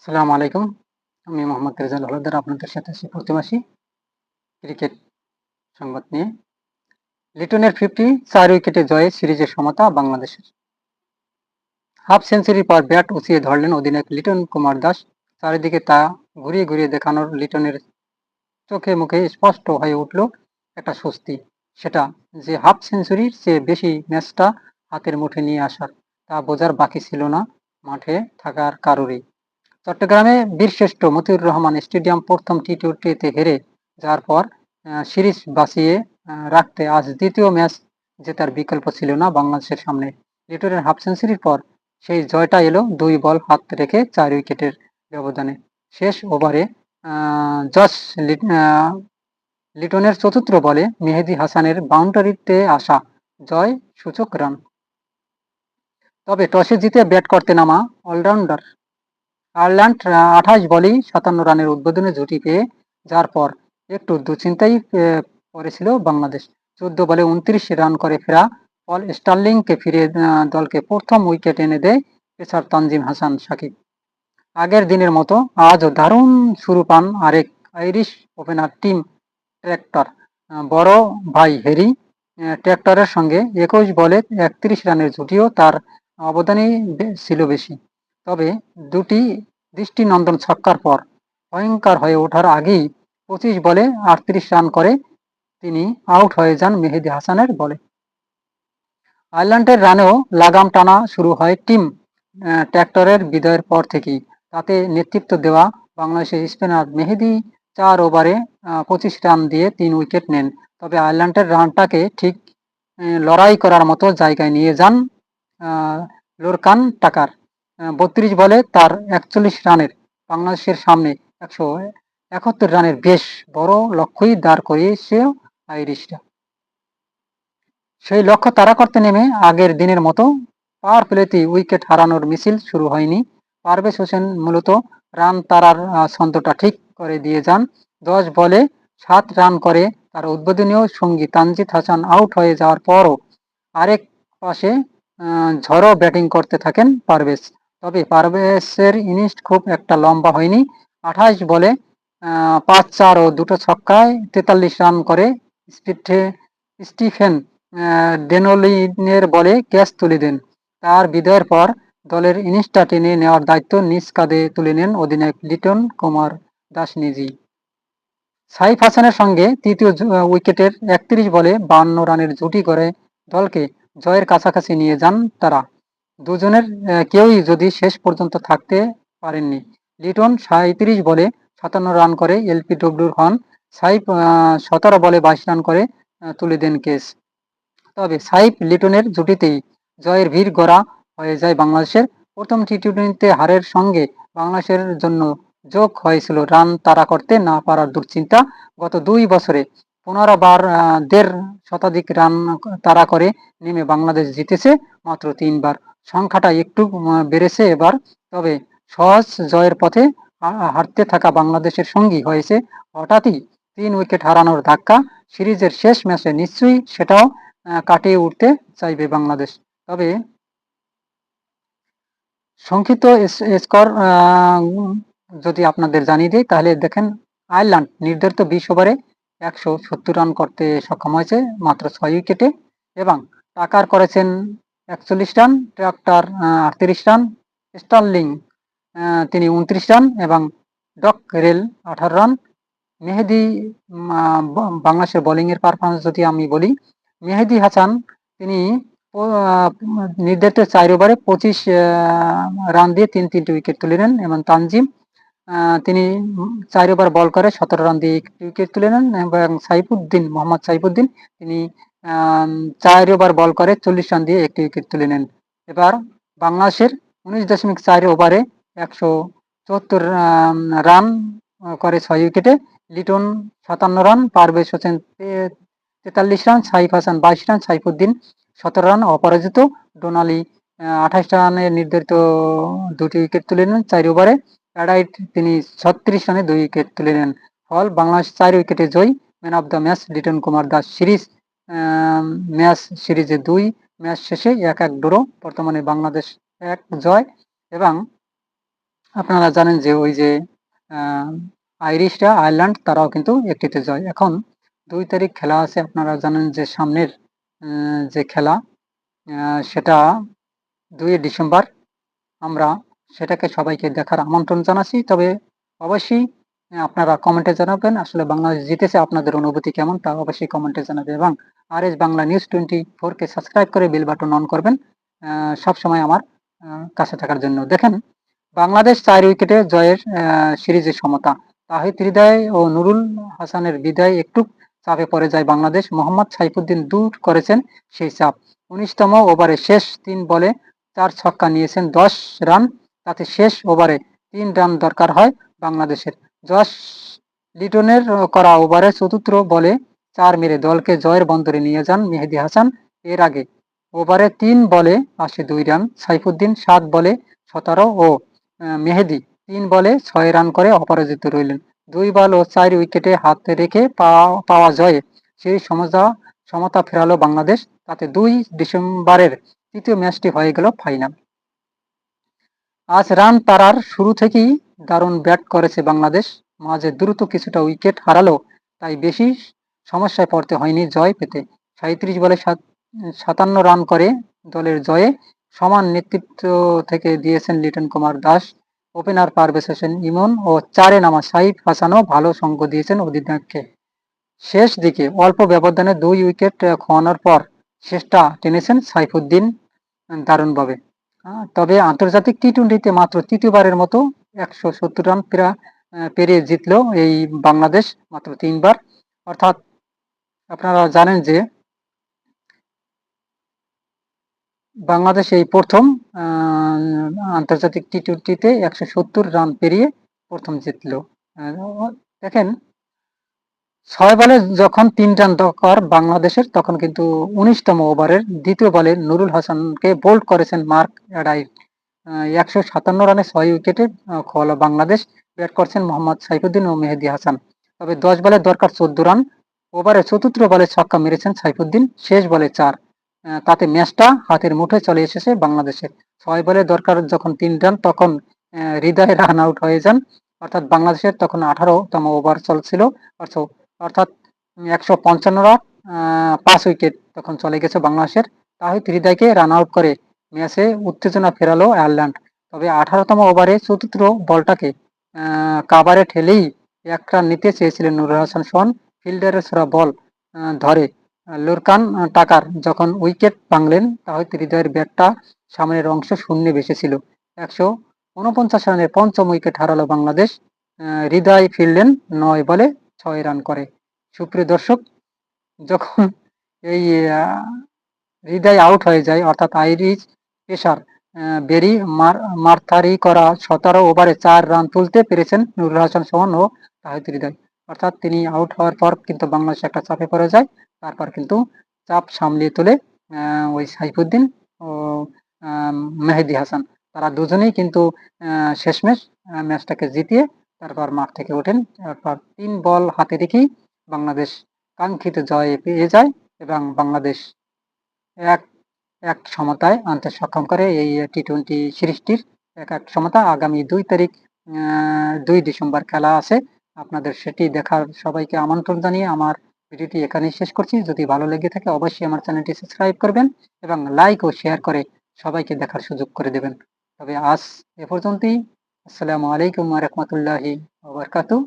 আসসালামু আলাইকুম। আমি মোহাম্মদ রেজাউল হলদার আপনাদের সাথে আছি প্রতিমাসী ক্রিকেট সংবাদ নিয়ে। লিটনের ৪ উইকেটে জয়ে সিরিজের সমতা বাংলাদেশের। হাফ সেঞ্চুরির পর ব্যাট উঁচিয়ে ধরলেন অধিনায়ক লিটন কুমার দাস। চারিদিকে তা ঘুরিয়ে ঘুরিয়ে দেখানোর লিটনের চোখে মুখে স্পষ্ট হয়ে উঠল একটা স্বস্তি। সেটা যে হাফ সেঞ্চুরির চেয়ে বেশি ম্যাচটা হাতের মুঠে নিয়ে আসার, তা বোঝার বাকি ছিল না মাঠে থাকার কারোরই। চট্টগ্রামে বীরশ্রেষ্ঠ মতিউর রহমান স্টেডিয়াম প্রথম টি-টোয়েন্টিতে হেরে যাওয়ার পর সিরিজ বাঁচিয়ে রাখতে আজ দ্বিতীয় ম্যাচ জেতার বিকল্প ছিল না বাংলাদেশের সামনে। লিটনের হাফ সেঞ্চুরির পর সেই জয়টা এলো ২ বল হাত রেখে ৪ উইকেটের ব্যবধানে। শেষ ওভারে জস লিটনের চতুর্থ বলে মেহেদী হাসানের বাউন্ডারিতে আসা জয় সূচক রান। তবে টসে জিতে ব্যাট করতে নামা অলরাউন্ডার আয়ারল্যান্ড ২৮ বলেই ৫৭ রানের উদ্বোধনী জুটি পেয়ে যার পর একটু দুশ্চিন্তায় পড়েছিল বাংলাদেশ। ১৪ বলে ২৯ রান করে ফেরা পল স্টার্লিংকে ফিরিয়ে দলকে প্রথম উইকেট এনে দেয় পেসার তানজিম হাসান সাকিব। আগের দিনের মতো আজও দারুণ শুরু পান আরেক আইরিশ ওপেনার টিম ট্র্যাক্টর। বড় ভাই হ্যারি ট্র্যাক্টরের সঙ্গে ২১ বলে ৩১ রানের জুটিও তার অবদানই ছিল বেশি। তবে দুটি দৃষ্টিনন্দন ছক্কার পর ভয়ঙ্কর হয়ে ওঠার আগেই ২৫ বলে ৩৮ রান করে তিনি আউট হয়ে যান মেহেদী হাসানের বলে। আয়ারল্যান্ডের রানেও লাগাম টানা শুরু হয় টিম ট্র্যাক্টরের বিদায়ের পর থেকেই। তাতে নেতৃত্ব দেওয়া বাংলাদেশের স্পিনার মেহেদী ৪ ওভারে ২৫ রান দিয়ে ৩ উইকেট নেন। তবে আয়ারল্যান্ডের রানটাকে ঠিক লড়াই করার মতো জায়গায় নিয়ে যান লোরকান টাকার। ৩২ বলে তার ৪১ রানের বাংলাদেশের সামনে ১৭১ রানের বেশ বড় লক্ষ্যই দাঁড় করিয়েছে আইরিশরা। সেই লক্ষ্য তাড়া করতে নেমে আগের দিনের মতো পাওয়ার প্লেতেই উইকেট হারানোর মিছিল শুরু হয়নি। পারভেজ হোসেন মূলত রান তাড়ার ছন্দটা ঠিক করে দিয়ে যান। ১০ বলে ৭ রান করে তার উদ্বোধনীয় সঙ্গী তানজিদ হাসান আউট হয়ে যাওয়ার পরও আরেক পাশে ঝড়ো ব্যাটিং করতে থাকেন পারভেজ। তবে পারভেজের ইনিংস খুব একটা লম্বা হয়নি। ২৮ বলে ৫-৪ ও দুটো ছক্কায় ৪৩ রান করে স্টিফেন ডেনোলিনের বলে ক্যাচ তুলে দেন। তার বিদায়ের পর দলের ইনিংসটা টেনে নেওয়ার দায়িত্ব নিজ কাঁধে তুলে নেন অধিনায়ক লিটন কুমার দাস নিজেই। সাইফ হাসানের সঙ্গে তৃতীয় উইকেটের ৩১ বলে ৫২ রানের জুটি করে দলকে জয়ের কাছাকাছি নিয়ে যান তারা। দুজনের কেউই যদি শেষ পর্যন্ত থাকতে পারেননি। লিটন ৩৭ বলে ৫৭ রান করে এলপিডব্লিউর হন। সাইফ ১৭ বলে ২২ রান করে তুলে দেন ক্যাচ। তবে সাইফ লিটনের জুটিতেই জয়ের ভিড় গড়া হয়ে যায় বাংলাদেশের। প্রথম টি-টোয়েন্টিতে হারের সঙ্গে বাংলাদেশের জন্য যোগ হয়েছিল রান তাড়া করতে না পারার দুশ্চিন্তা। গত ২ বছরে ১৫ বার ১.৫ শতাধিক রান তাড়া করে নেমে বাংলাদেশ জিতেছে মাত্র ৩ বার। সংখ্যাটা একটু বেড়েছে এবার। তবে সহজ জয়ের পথে হারতে থাকা বাংলাদেশের সঙ্গী হয়েছে হঠাৎই ৩ উইকেট হারানোর ধাক্কা। সিরিজের শেষ ম্যাচে নিশ্চয়ই সেটাও কাটিয়ে উঠতে চাইবে বাংলাদেশ। তবে সংক্ষিপ্ত স্কোর যদি আপনাদের জানিয়ে দিই তাহলে দেখেন, আয়ারল্যান্ড নির্ধারিত ২০ ওভারে ১৭০ রান করতে সক্ষম হয়েছে মাত্র ৬ উইকেটে এবং টাকার করেছেন ৪১ রান, ট্র্যাক্টর ৩৮ রান, স্টার্লিং তিনি ২৯ রান এবং ডক রেল ১৮ রান। মেহেদী বাংলাদেশের বোলিংয়ের পারফরমেন্স যদি আমি বলি, মেহেদী হাসান তিনি নির্ধারিত ৪ ওভারে ২৫ রান দিয়ে ৩টি উইকেট তুলে নেন এবং তানজিম তিনি ৪ ওভার বল করে ১৭ রান দিয়ে ১টি উইকেট তুলে নেন এবং মোহাম্মদ সাইফুদ্দিন তিনি ৪ ওভার বল করে ৪০ রান দিয়ে ১টি উইকেট তুলে নেন। এবার বাংলাদেশের ১৯.৪ ওভারে ১৭৪ রান করে ৬ উইকেটে Liton ৫৭ run, Parvez Hossain ৪৩ run, Saif Hasan ২২ run, Saifuddin ১৭ run অপরাজিত, ডোনালি ২৮ রানে নির্ধারিত ২টি উইকেট তুলে নেন ৪ ওভারে। অ্যাডাইট তিনি ৩৬ রানে ২ উইকেট তুলে নেন। ফল বাংলাদেশ ৪ উইকেটে জয়ী। Man of the match Liton Kumar Das. সিরিজে ২ ম্যাচ শেষে ১-১ ড্র। বর্তমানে বাংলাদেশ ১ জয় এবং আপনারা জানেন যে ওই যে আইরিশরা আয়ারল্যান্ড তারাও কিন্তু একটিতে জয়। এখন 2 তারিখ খেলা আছে, আপনারা জানেন যে সামনের যে খেলা সেটা 2 ডিসেম্বর। আমরা সেটাকে সবাইকে দেখার আমন্ত্রণ জানাচ্ছি। তবে অবশ্যই আপনারা কমেন্টে জানাবেন আসলে বাংলাদেশ জিতেছে আপনাদের অনুভূতি কেমন, তা অবশ্যই কমেন্টে জানাবেন এবং আরএস বাংলা নিউজ 24 কে সাবস্ক্রাইব করে বেল বাটন অন করবেন সবসময় আমার কাছে থাকার জন্য। দেখেন, বাংলাদেশ 4 উইকেটে জয়ের সিরিজে সমতা। তাহিদ হৃদয় ও নুরুল হাসানের বিদায় একটু চাপে পড়ে যায় বাংলাদেশ। মোহাম্মদ সাইফুদ্দিন দূর করেছেন সেই চাপ। 19তম ওভারে শেষ 3 বলে 4 ছক্কা নিয়েছেন 10 রান। তাতে শেষ ওভারে 3 রান দরকার হয় বাংলাদেশের। জশ লিটনের করা ওভারে চতুর্থ বলে 4 মেরে দলকে জয়ের বন্দরে নিয়ে যান মেহেদী হাসান। এর আগে ওভারে 3 বলে আসে 2 রান। সাইফুদ্দিন 7 বলে 17 ও মেহেদী 3 বলে 6 রান করে অপরাজিত রইলেন। 2 বল ও 4 উইকেটে হাতে রেখে পাওয়া জয়ে সেই সমতা ফেরালো বাংলাদেশ। তাতে 2 ডিসেম্বরের তৃতীয় ম্যাচটি হয়ে গেল ফাইনাল। আজ রান তাড়ার শুরু থেকেই দারুণ ব্যাট করেছে বাংলাদেশ। মাঝে দ্রুত কিছুটা উইকেট হারালো, তাই বেশি সমস্যায় পড়তে হয়নি জয় পেতে। 37 বলে 57 রান করে দলের জয়ে সমান নেতৃত্ব থেকে দিয়েছেন লিটন কুমার দাস, ওপেনার পারভেজ হোসেন ইমন ও 4-এ নামা সাইফ হাসানও ভালো সঙ্গ দিয়েছেন অধিনায়ককে। শেষ দিকে অল্প ব্যবধানে 2 উইকেট খোয়ানোর পর শেষটা টেনেছেন সাইফুদ্দিন দারুণভাবে। তবে আন্তর্জাতিক টি-টোয়েন্টিতে মাত্র তৃতীয়বারের মতো 170 রান পেরিয়ে জিতলো এই বাংলাদেশ মাত্র 3 বার। অর্থাৎ আপনারা জানেন যে বাংলাদেশ এই প্রথম আন্তর্জাতিক টি-টোয়েন্টিতে 170 রান পেরিয়ে প্রথম জিতলো। দেখেন, 6 বলে যখন 3 রান দরকার বাংলাদেশের, তখন কিন্তু 19তম ওভারের দ্বিতীয় বলে নুরুল হাসানকে বোল্ড করেছেন মার্ক এডাই। 157 রানে 6 উইকেটে খোয়ালো বাংলাদেশ। ব্যাট করছেন মোহাম্মদ সাইফুদ্দিন ও মেহেদী হাসান। তবে 10 বলে দরকার 14 রান। ওভারে চতুর্থ বলে ছক্কা মেরেছেন সাইফুদ্দিন, শেষ বলে 4। তাতে ম্যাচটা হাতের মুঠোয় চলে এসেছে বাংলাদেশের। 6 বলে দরকার যখন 3 রান, তখন হৃদয় রান আউট হয়ে যান। অর্থাৎ বাংলাদেশের তখন 18তম ওভার চলছিল। অর্থাৎ 155 রান, 5 উইকেট তখন চলে গেছে বাংলাদেশের। তাহিদ হৃদয়কে রান আউট করে ম্যাচে উত্তেজনা ফেরালো আয়ারল্যান্ড। তবে 18তম ওভারে চতুর্থ বলটাকে কাভারে ঠেলেই 1 রান নিতে চেয়েছিলেন নুরুল হাসান সোহান। ফিল্ডারের ছোড়া বল ধরে লুরকান টাকার যখন উইকেট ভাঙলেন, তাহিদ হৃদয়ের ব্যাটটা সামনের অংশ শূন্যে ভেসেছিল। 149 রানের পঞ্চম উইকেট হারালো বাংলাদেশ। হৃদয় ফিরলেন 9 বলে 6 রান করে। সুপ্রিয় দর্শক, যখন এই হৃদয় আউট হয়ে যায়, অর্থাৎ আইরিশ পেসার বেরি মারথারি করা 17 ওভারে 4 রান তুলতে পেরেছেন নুরুল হাসান সোহান ও তাহিদ হৃদয়। অর্থাৎ তিনি আউট হওয়ার পর কিন্তু বাংলাদেশ একটা চাপে পড়ে যায়। তারপর কিন্তু চাপ সামলিয়ে তোলে ওই সাইফুদ্দিন ও মেহেদী হাসান। তারা দুজনেই কিন্তু শেষমেশ ম্যাচটাকে জিতিয়ে তারপর মাঠ থেকে ওঠেন। তারপর 3 বল হাতে রেখেই বাংলাদেশ কাঙ্ক্ষিত জয় পেয়ে যায় এবং বাংলাদেশ এক এক সমতায় আনতে সক্ষম করে এই টি-টোয়েন্টি সিরিজটির এক সমতা। আগামী 2 তারিখ 2 ডিসেম্বর খেলা আছে। আপনাদের সেটি দেখার সবাইকে আমন্ত্রণ জানিয়ে আমার ভিডিওটি এখানেই শেষ করছি। যদি ভালো লেগে থাকে অবশ্যই আমার চ্যানেলটি সাবস্ক্রাইব করবেন এবং লাইক ও শেয়ার করে সবাইকে দেখার সুযোগ করে দেবেন। তবে আজ এ পর্যন্তই। আসসালামু আলাইকুম ওয়া রাহমাতুল্লাহি ওয়া বারাকাতুহু।